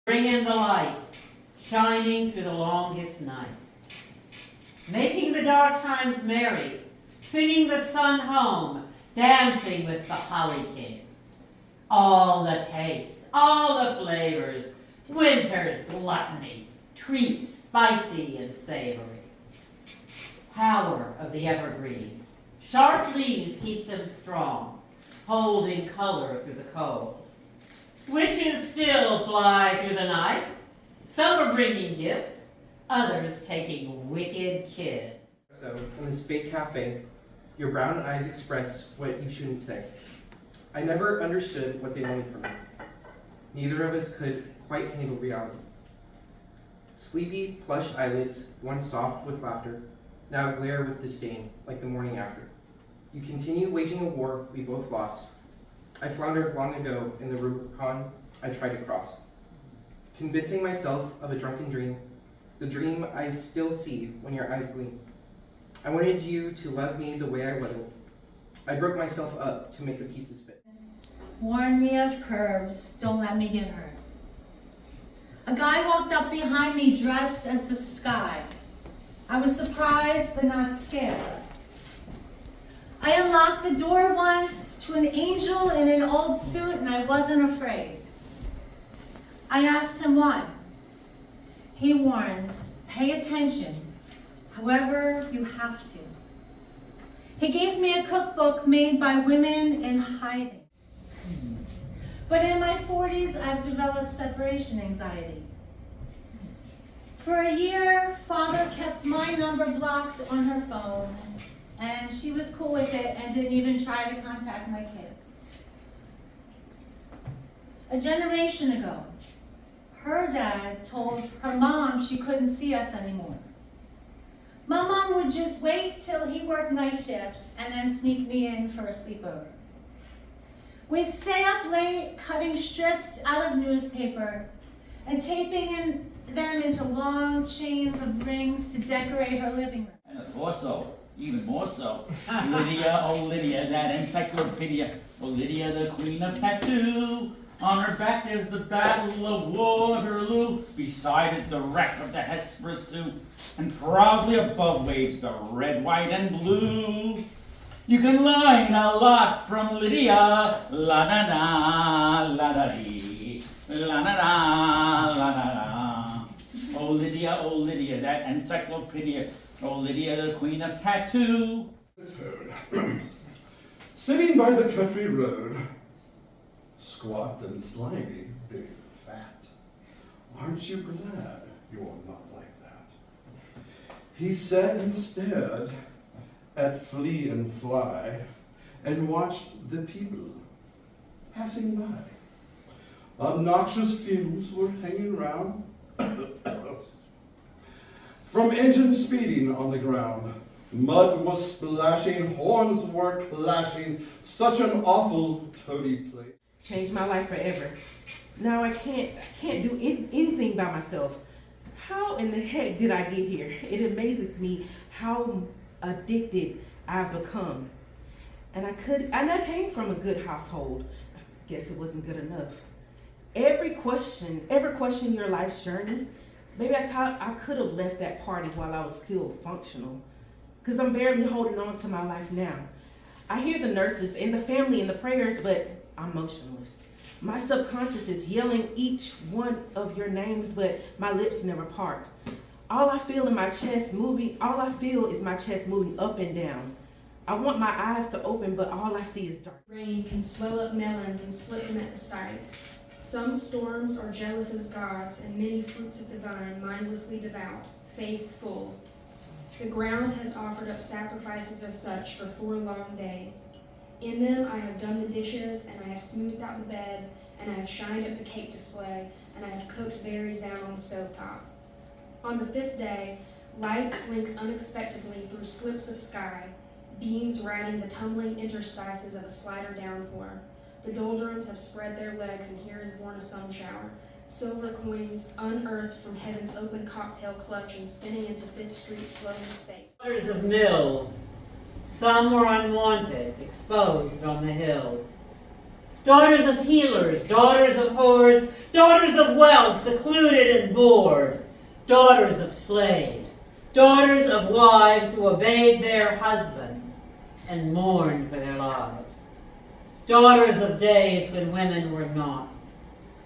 Bring in the light, shining through the longest night, making the dark times merry, singing the sun home, dancing with the holly king. All the tastes, all the flavors, winter's gluttony, treats spicy and savory. Power of the evergreens, sharp leaves keep them strong, holding color through the cold. Witches still fly through the night. Some are bringing gifts, others taking wicked kids. So, in this fake cafe, your brown eyes express what you shouldn't say. I never understood what they wanted from me. Neither of us could quite handle reality. Sleepy, plush eyelids, once soft with laughter, now glare with disdain, like the morning after. You continue waging a war we both lost. I floundered long ago in the Rubicon I tried to cross. Convincing myself of a drunken dream, the dream I still see when your eyes gleam. I wanted you to love me the way I wasn't. I broke myself up to make the pieces fit. Warn me of curves, don't let me get hurt. A guy walked up behind me dressed as the sky. I was surprised but not scared. I unlocked the door once to an angel in an old suit and I wasn't afraid. I asked him why. He warned, pay attention, however you have to. He gave me a cookbook made by women in hiding. But in my 40s, I've developed separation anxiety. For a year, Father kept my number blocked on her phone, and she was cool with it and didn't even try to contact my kids. A generation ago, her dad told her mom she couldn't see us anymore. My mom would just wait till he worked night shift and then sneak me in for a sleepover. We'd stay up late cutting strips out of newspaper and taping them into long chains of rings to decorate her living room. And a torso, even more so. Lydia, oh Lydia, that encyclopedia. Oh Lydia, the queen of tattoo. On her back there's the Battle of Waterloo. Beside it the wreck of the Hesperus too. And proudly above waves the red, white, and blue. You can learn a lot from Lydia. La da da, la da dee. La da da, la da da. Oh Lydia, that encyclopedia. Oh Lydia, the queen of tattoo. The toad, sitting by the country road, squat and slimy, big and fat. Aren't you glad you're not like that? He sat and stared at flea and fly and watched the people passing by. Obnoxious fumes were hanging round from engines speeding on the ground. Mud was splashing, horns were clashing, such an awful toady place. Changed my life forever. Now I can't do anything by myself. How in the heck did I get here? It amazes me how addicted I've become. And I came from a good household. Guess it wasn't good enough. Ever question your life's journey? Maybe I could have left that party while I was still functional. Because I'm barely holding on to my life now. I hear the nurses and the family and the prayers, but I'm motionless. My subconscious is yelling each one of your names, but my lips never part. All I feel is my chest moving up and down. I want my eyes to open, but all I see is dark. Rain can swell up melons and split them at the start. Some storms are jealous as gods, and many fruits of the vine mindlessly devout, faithful. The ground has offered up sacrifices as such for 4 long days. In them I have done the dishes, and I have smoothed out the bed, and I have shined up the cake display, and I have cooked berries down on the stovetop. On the 5th day, light slinks unexpectedly through slips of sky, beams riding the tumbling interstices of a slighter downpour. The doldrums have spread their legs, and here is born a sun shower. Silver coins unearthed from heaven's open cocktail clutch and spinning into 5th Street slowly spake. Daughters of mills, some were unwanted, exposed on the hills. daughters of healers, daughters of whores, daughters of wealth, secluded and bored, daughters of slaves, daughters of wives who obeyed their husbands and mourned for their lives, daughters of days when women were not,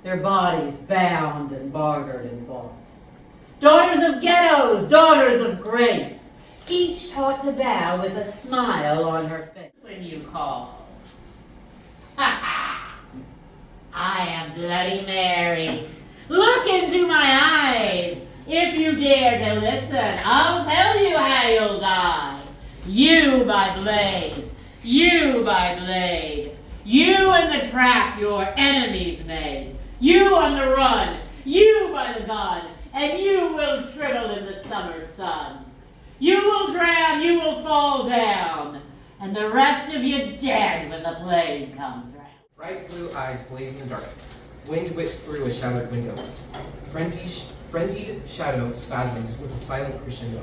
their bodies bound and bartered and bought, daughters of ghettos, daughters of grace, each taught to bow with a smile on her face. When you call, ha ha, I am Bloody Mary. Look into my eyes. If you dare to listen, I'll tell you how you'll die. You by blaze, you by blade, you in the trap your enemies made, you on the run, you by the gun, and you will shrivel in the summer sun. You will drown, you will fall down, and the rest of you dead when the plague comes round. Bright blue eyes blaze in the dark. Wind whips through a shattered window. Frenzied shadow spasms with a silent crescendo.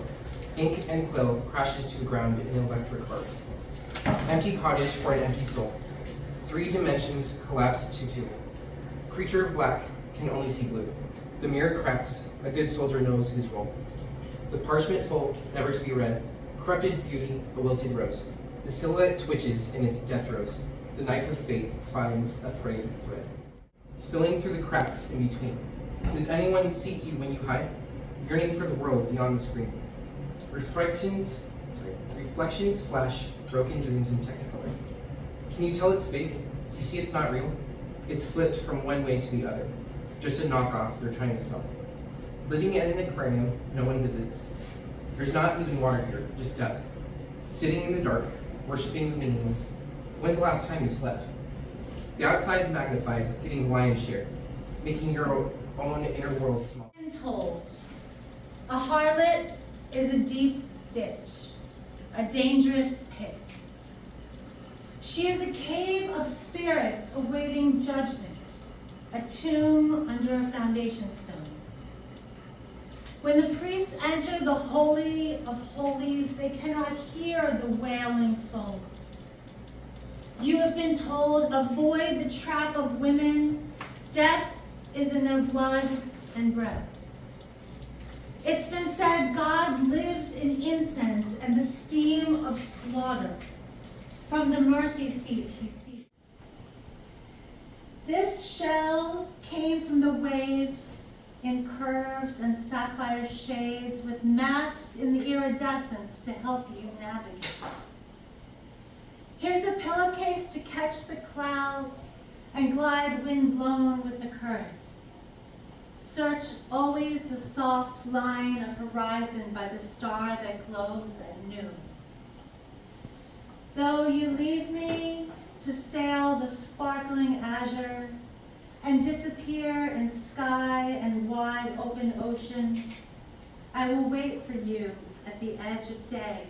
Ink and quill crashes to the ground in an electric arc. Empty cottage for an empty soul. 3 dimensions collapse to 2. Creature of black can only see blue. The mirror cracks. A good soldier knows his role. The parchment fold, never to be read. Corrupted beauty, a wilted rose. The silhouette twitches in its death throes. The knife of fate finds a frayed thread. Spilling through the cracks in between. Does anyone seek you when you hide? Yearning for the world beyond the screen. Reflections flash broken dreams in technicolor. Can you tell it's fake? You see it's not real? It's flipped from one way to the other. Just a knockoff they're trying to sell. Living at an aquarium no one visits. There's not even water here, just death. Sitting in the dark, worshipping the meaningless. When's the last time you slept? The outside magnified, getting the lion's share, making your own inner world small. Been told, a harlot is a deep ditch, a dangerous pit. She is a cave of spirits awaiting judgment, a tomb under a foundation stone. When the priests enter the Holy of Holies, they cannot hear the wailing souls. You have been told, avoid the trap of women. Death is in their blood and breath. It's been said God lives in incense and the steam of slaughter. From the mercy seat he sees. This shell came from the waves in curves and sapphire shades with maps in the iridescence to help you navigate. Here's a pillowcase to catch the clouds and glide wind blown with the current. Search always the soft line of horizon by the star that glows at noon. Though you leave me to sail the sparkling azure and disappear in sky and wide open ocean, I will wait for you at the edge of day.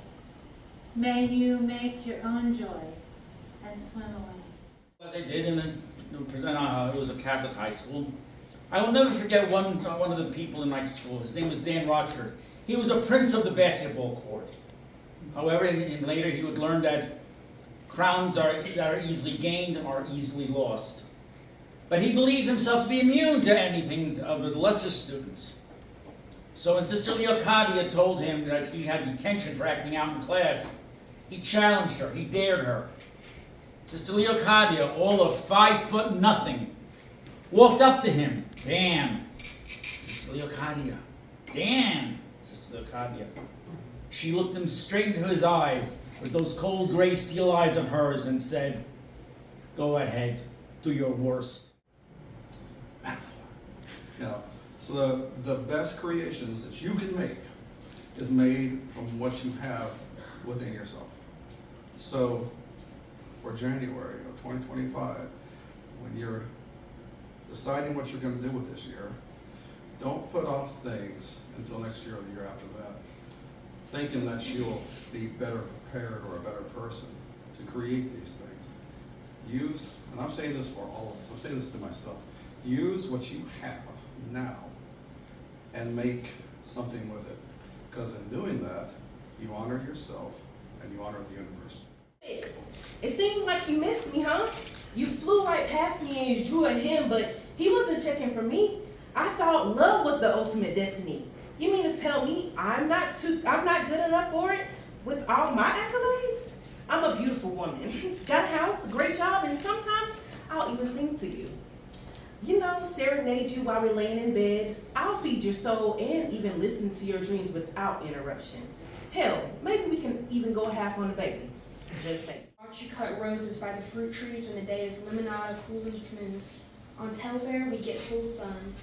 May you make your own joy and swim away. As I did it was a Catholic high school. I will never forget one of the people in my school. His name was Dan Rochford. He was a prince of the basketball court. However, later he would learn that crowns that are easily gained are easily lost. But he believed himself to be immune to anything of the lesser students. So when Sister Leocadia told him that he had detention for acting out in class, he challenged her, he dared her. Sister Leocadia, all of 5'0", walked up to him. Damn, Sister Leocadia. Damn, Sister Leocadia. She looked him straight into his eyes with those cold gray steel eyes of hers and said, go ahead, do your worst. Yeah. So the best creations that you can make is made from what you have within yourself. So for January of 2025, when you're deciding what you're going to do with this year, don't put off things until next year or the year after that, thinking that you'll be better prepared or a better person to create these things. Use, and I'm saying this for all of us, I'm saying this to myself, use what you have now and make something with it. Because in doing that, you honor yourself and you honor the universe. It seemed like you missed me, huh? You flew right past me and you drew at him, but he wasn't checking for me. I thought love was the ultimate destiny. You mean to tell me I'm not good enough for it with all my accolades? I'm a beautiful woman. Got a house, a great job, and sometimes I'll even sing to you. You know, serenade you while we're laying in bed. I'll feed your soul and even listen to your dreams without interruption. Hell, maybe we can even go half on the baby. Just saying. Watch you cut roses by the fruit trees when the day is limonada, cool and smooth. On Telfair we get full sun.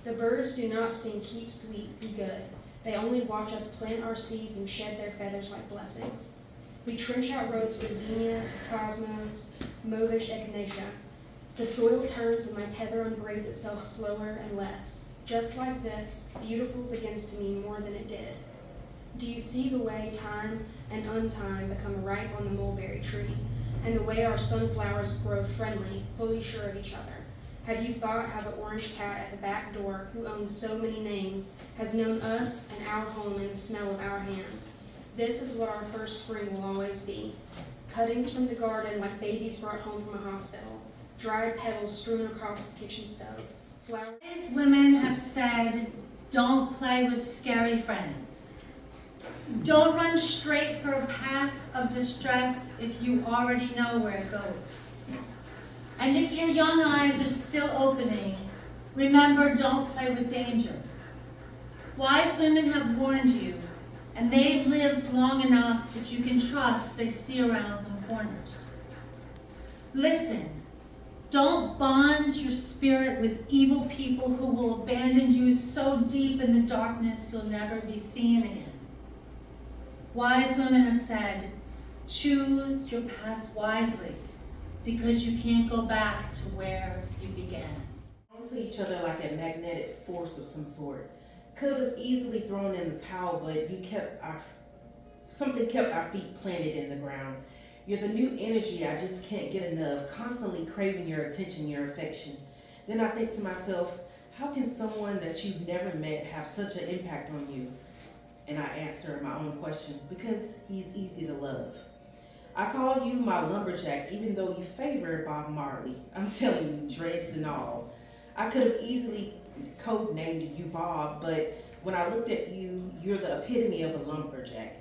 The birds do not sing keep sweet, be good. They only watch us plant our seeds and shed their feathers like blessings. We trench out rows for zinnias, cosmos, mauvish echinacea. The soil turns and my tether unbraids itself slower and less. Just like this, beautiful begins to mean more than it did. Do you see the way time and untime become ripe on the mulberry tree, and the way our sunflowers grow friendly, fully sure of each other? Have you thought how the orange cat at the back door, who owns so many names, has known us and our home in the smell of our hands? This is what our first spring will always be. Cuttings from the garden like babies brought home from a hospital. Dried petals strewn across the kitchen stove. Flowers. Wise women have said, don't play with scary friends. Don't run straight for a path of distress if you already know where it goes. And if your young eyes are still opening, remember, don't play with danger. Wise women have warned you, and they've lived long enough that you can trust they see around some corners. Listen, don't bond your spirit with evil people who will abandon you so deep in the darkness you'll never be seen again. Wise women have said, choose your path wisely, because you can't go back to where you began. Onto each other like a magnetic force of some sort. Could have easily thrown in the towel, but something kept our feet planted in the ground. You're the new energy I just can't get enough, constantly craving your attention, your affection. Then I think to myself, how can someone that you've never met have such an impact on you? And I answer my own question, because he's easy to love. I call you my lumberjack, even though you favor Bob Marley. I'm telling you, dreads and all. I could have easily codenamed you Bob, but when I looked at you, you're the epitome of a lumberjack.